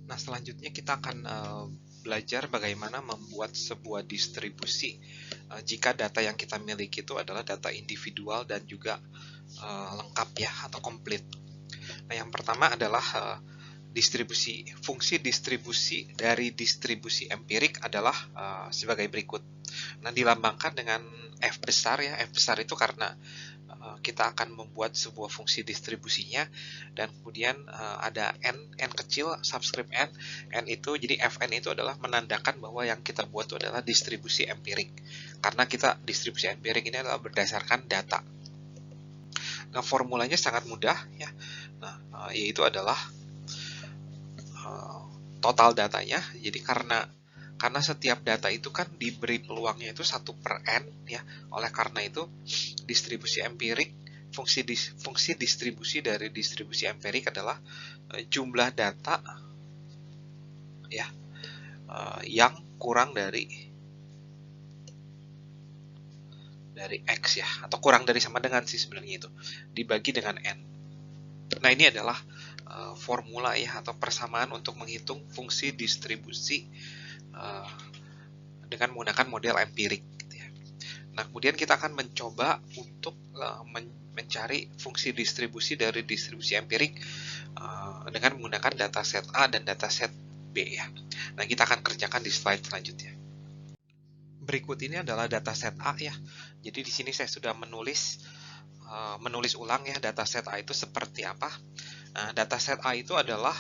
Nah, selanjutnya kita akan belajar bagaimana membuat sebuah distribusi jika data yang kita miliki itu adalah data individual dan juga lengkap ya atau komplit. Nah, yang pertama adalah distribusi. Fungsi distribusi dari distribusi empirik adalah sebagai berikut. Nah, dilambangkan dengan F besar ya. F besar itu karena kita akan membuat sebuah fungsi distribusinya, dan kemudian ada n kecil, subscript n itu, jadi fn itu adalah menandakan bahwa yang kita buat itu adalah distribusi empirik, karena kita distribusi empirik ini adalah berdasarkan data. Nah, formulanya sangat mudah ya. Nah, yaitu adalah total datanya. Jadi karena setiap data itu kan diberi peluangnya itu 1/n ya. Oleh karena itu distribusi empirik, fungsi distribusi dari distribusi empirik adalah jumlah data ya yang kurang dari X ya, atau kurang dari sama dengan sih sebenarnya itu, dibagi dengan N. Nah, ini adalah formula ya, atau persamaan untuk menghitung fungsi distribusi dengan menggunakan model empirik gitu ya. Nah, kemudian kita akan mencoba untuk mencari fungsi distribusi dari distribusi empirik dengan menggunakan dataset A dan dataset B ya. Nah, kita akan kerjakan di slide selanjutnya. Berikut ini adalah dataset A ya. Jadi di sini saya sudah menulis ulang ya dataset A itu seperti apa. Nah, dataset A itu adalah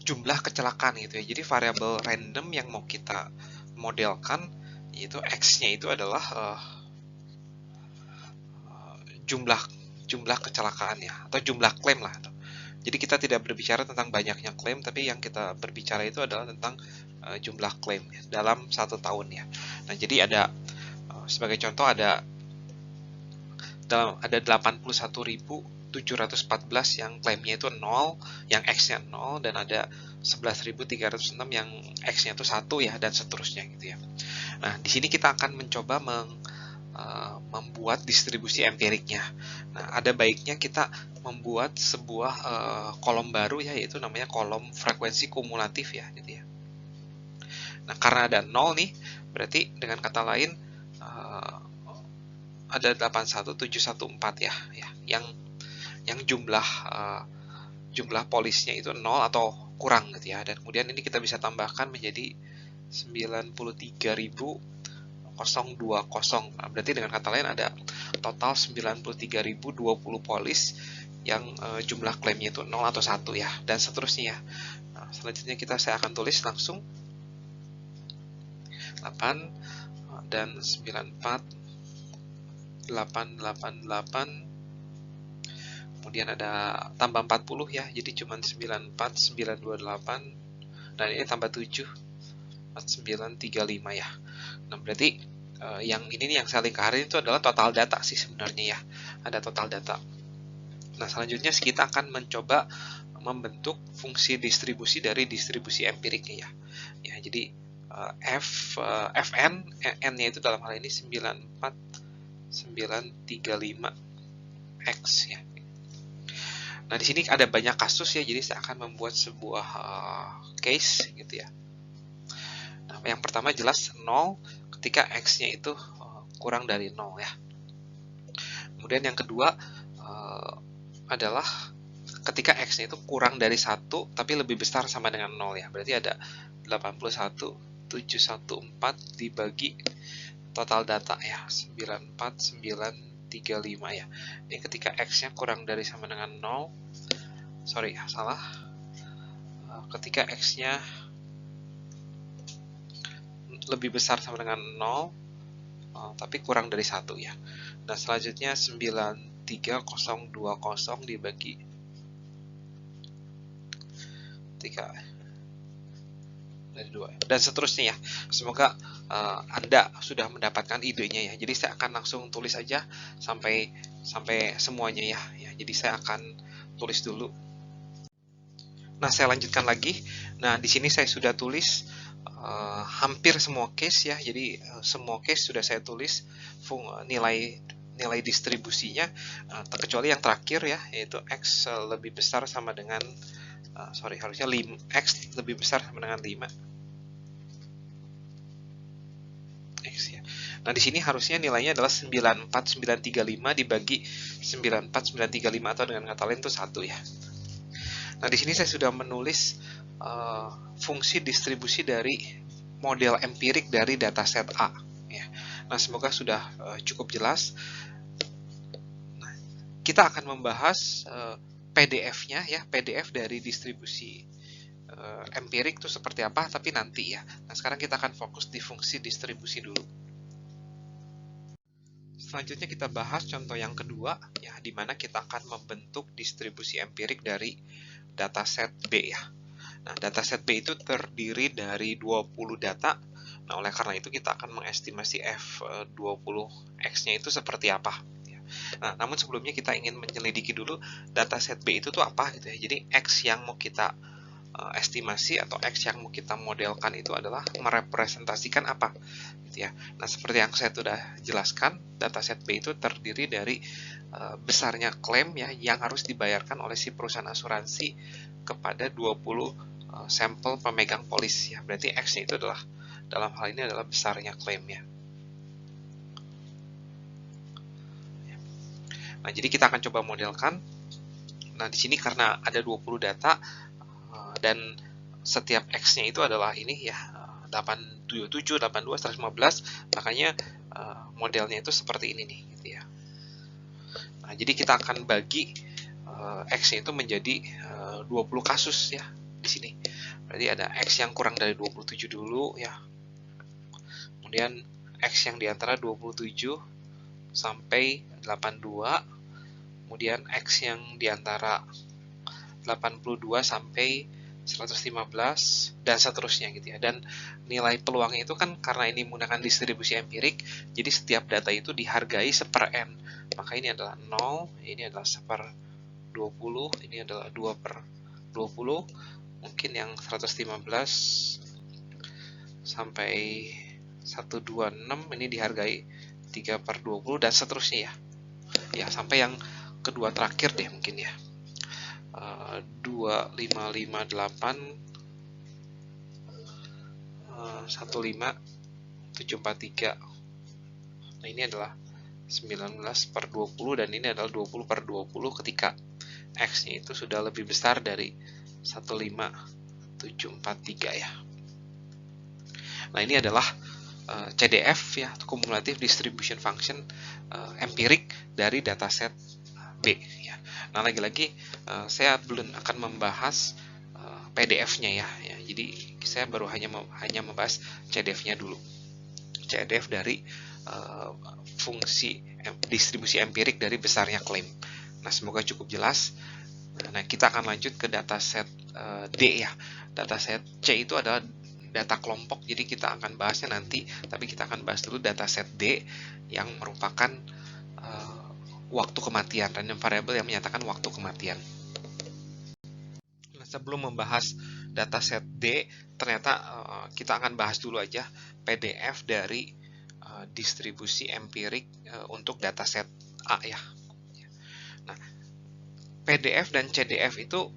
jumlah kecelakaan gitu ya. Jadi variabel random yang mau kita modelkan yaitu X-nya itu adalah jumlah kecelakaan ya, atau jumlah klaim lah. Jadi kita tidak berbicara tentang banyaknya klaim, tapi yang kita berbicara itu adalah tentang jumlah klaim ya, dalam 1 tahun ya. Nah, jadi ada sebagai contoh ada 81.714 yang klaimnya itu 0, yang X-nya 0, dan ada 11.306 yang X-nya itu 1 ya, dan seterusnya gitu ya. Nah, di sini kita akan mencoba membuat distribusi empiriknya. Nah, ada baiknya kita membuat sebuah kolom baru ya, yaitu namanya kolom frekuensi kumulatif ya gitu ya. Nah, karena ada 0 nih, berarti dengan kata lain ada 81714 ya, yang jumlah polisnya itu 0 atau kurang gitu ya. Dan kemudian ini kita bisa tambahkan menjadi 93.020. Nah, berarti dengan kata lain ada total 93.020 polis yang jumlah klaimnya itu 0 atau 1 ya, dan seterusnya. Nah, selanjutnya saya akan tulis langsung 8 dan 94.888, kemudian ada tambah 40 ya, jadi cuma 94.928, dan ini tambah 7 4935 ya. Nah, berarti yang ini nih yang saya lingkarin itu adalah total data sih sebenarnya ya, ada total data. Nah, selanjutnya kita akan mencoba membentuk fungsi distribusi dari distribusi empiriknya ya. Ya, jadi fn, n-nya itu dalam hal ini 94935x ya. Nah, di sini ada banyak kasus ya, jadi saya akan membuat sebuah case gitu ya. Nah, yang pertama jelas 0 ketika X-nya itu kurang dari 0 ya. Kemudian yang kedua adalah ketika X-nya itu kurang dari 1 tapi lebih besar sama dengan 0 ya. Berarti ada 81.714 dibagi total data ya, 94935 ya. Ini ketika X-nya kurang dari sama dengan 0. Sorry ya, salah. Ketika X-nya lebih besar sama dengan 0 tapi kurang dari 1 ya. Nah, selanjutnya 93020 dibagi 3 dari 2 dan seterusnya ya. Semoga Anda sudah mendapatkan idenya ya. Jadi saya akan langsung tulis aja sampai semuanya ya. Jadi saya akan tulis dulu. Nah, saya lanjutkan lagi. Nah, di sini saya sudah tulis hampir semua case ya. Jadi semua case sudah saya tulis nilai distribusinya, terkecuali yang terakhir ya, yaitu X lebih besar sama dengan harusnya X lebih besar sama dengan 5 X ya. Nah, di sini harusnya nilainya adalah 94935 dibagi 94935, atau dengan kata lain itu 1 ya. Nah, di sini saya sudah menulis fungsi distribusi dari model empirik dari dataset A ya. Nah, semoga sudah cukup jelas. Nah, kita akan membahas PDF-nya ya, PDF dari distribusi empirik itu seperti apa, tapi nanti ya. Nah, sekarang kita akan fokus di fungsi distribusi dulu. Selanjutnya kita bahas contoh yang kedua ya, di mana kita akan membentuk distribusi empirik dari dataset B ya. Nah, dataset B itu terdiri dari 20 data. Nah, oleh karena itu kita akan mengestimasi F20X-nya itu seperti apa. Nah, namun sebelumnya kita ingin menyelidiki dulu dataset B itu tuh apa gitu ya. Jadi X yang mau kita estimasi atau X yang mau kita modelkan itu adalah merepresentasikan apa gitu ya. Nah, seperti yang saya sudah jelaskan, dataset B itu terdiri dari besarnya klaim ya yang harus dibayarkan oleh si perusahaan asuransi kepada 20 sampel pemegang polis ya. Berarti X-nya itu adalah, dalam hal ini adalah besarnya klaim ya. Nah, jadi kita akan coba modelkan. Nah, di sini karena ada 20 data dan setiap X-nya itu adalah ini ya, 877, 82, 115, makanya modelnya itu seperti ini nih gitu ya. Nah, jadi kita akan bagi X-nya itu menjadi 20 kasus ya di sini. Berarti ada X yang kurang dari 27 dulu ya. Kemudian X yang di antara 27 sampai 82. Kemudian X yang di antara 82 sampai 115 dan seterusnya gitu ya. Dan nilai peluangnya itu kan karena ini menggunakan distribusi empirik, jadi setiap data itu dihargai seper n. Maka ini adalah 0, ini adalah seper 20, ini adalah 2 per 20, mungkin yang 115 sampai 126 ini dihargai 3 per 20 dan seterusnya ya. Ya, sampai yang kedua terakhir deh mungkin ya. 2558 15743. Nah, ini adalah 19 per 20 dan ini adalah 20 per 20 ketika X-nya itu sudah lebih besar dari 15743 ya. Nah, ini adalah CDF ya, Cumulative Distribution Function empirik dari dataset B ya. Nah, lagi-lagi saya belum akan membahas PDF-nya ya. Jadi saya baru hanya membahas CDF-nya dulu. CDF dari fungsi distribusi empirik dari besarnya klaim. Nah, semoga cukup jelas. Nah, kita akan lanjut ke dataset D ya. Dataset C itu adalah data kelompok, jadi kita akan bahasnya nanti, tapi kita akan bahas dulu dataset D yang merupakan waktu kematian, random variable yang menyatakan waktu kematian. Nah, sebelum membahas dataset D, ternyata kita akan bahas dulu aja PDF dari distribusi empirik untuk dataset A ya. Nah, PDF dan CDF itu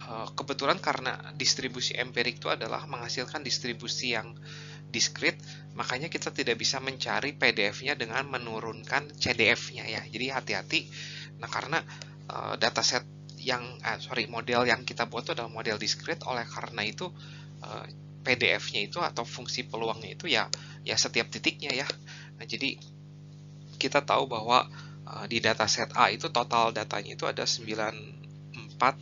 kebetulan karena distribusi empirik itu adalah menghasilkan distribusi yang diskrit, makanya kita tidak bisa mencari PDF-nya dengan menurunkan CDF-nya ya. Jadi hati-hati. Nah, karena dataset model yang kita buat itu adalah model diskrit, oleh karena itu PDF-nya itu atau fungsi peluangnya itu ya setiap titiknya ya. Nah, jadi kita tahu bahwa di dataset A itu total datanya itu ada 935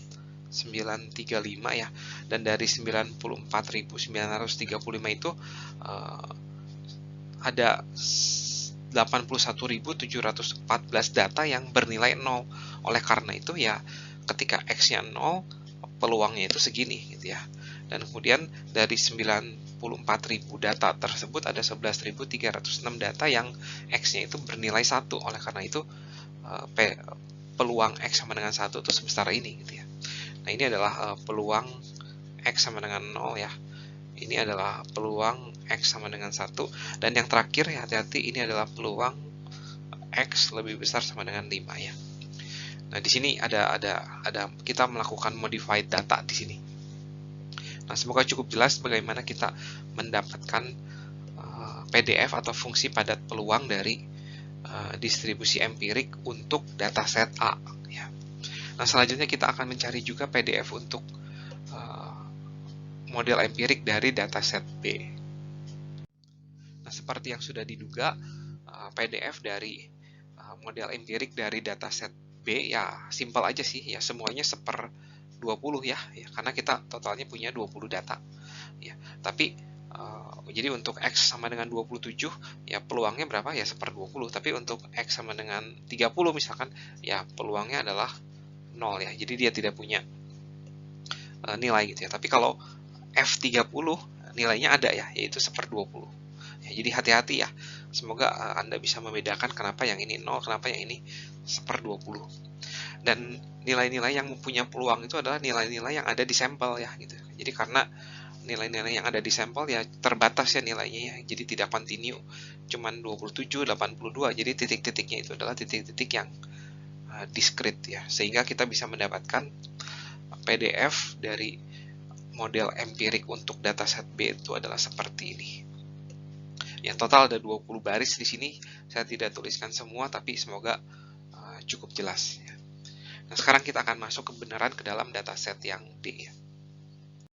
ya, dan dari 94.935 itu ada 81.714 data yang bernilai 0. Oleh karena itu ya ketika X-nya 0, peluangnya itu segini gitu ya. Dan kemudian dari 94.000 data tersebut ada 11.306 data yang X-nya itu bernilai 1. Oleh karena itu peluang X sama dengan 1 itu sebesar ini gitu ya. Nah, ini adalah peluang X sama dengan 0 ya. Ini adalah peluang X sama dengan 1. Dan yang terakhir ya, hati-hati, ini adalah peluang X lebih besar sama dengan 5 ya. Nah, di sini ada kita melakukan modified data di sini. Nah, semoga cukup jelas bagaimana kita mendapatkan PDF atau fungsi padat peluang dari distribusi empirik untuk dataset A. Ya. Nah, selanjutnya kita akan mencari juga PDF untuk model empirik dari dataset B. Nah, seperti yang sudah diduga, PDF dari model empirik dari dataset B ya simpel aja sih, ya semuanya 1/20 ya, karena kita totalnya punya 20 data. Ya, tapi jadi untuk X sama dengan 27 ya peluangnya berapa ya 1/20, tapi untuk X sama dengan 30 misalkan ya peluangnya adalah 0 ya, jadi dia tidak punya nilai gitu ya. Tapi kalau F30 nilainya ada ya, yaitu 1/20. Ya, jadi hati-hati ya. Semoga Anda bisa membedakan kenapa yang ini 0, kenapa yang ini 1/20. Dan nilai-nilai yang mempunyai peluang itu adalah nilai-nilai yang ada di sampel ya gitu. Jadi karena nilai-nilai yang ada di sampel ya terbatas ya nilainya ya. Jadi tidak kontinu. Cuman 27, 82. Jadi titik-titiknya itu adalah titik-titik yang diskrit ya. Sehingga kita bisa mendapatkan PDF dari model empirik untuk dataset B itu adalah seperti ini. Yang total ada 20 baris di sini. Saya tidak tuliskan semua, tapi semoga cukup jelas. Nah, sekarang kita akan masuk kebenaran ke dalam dataset yang D.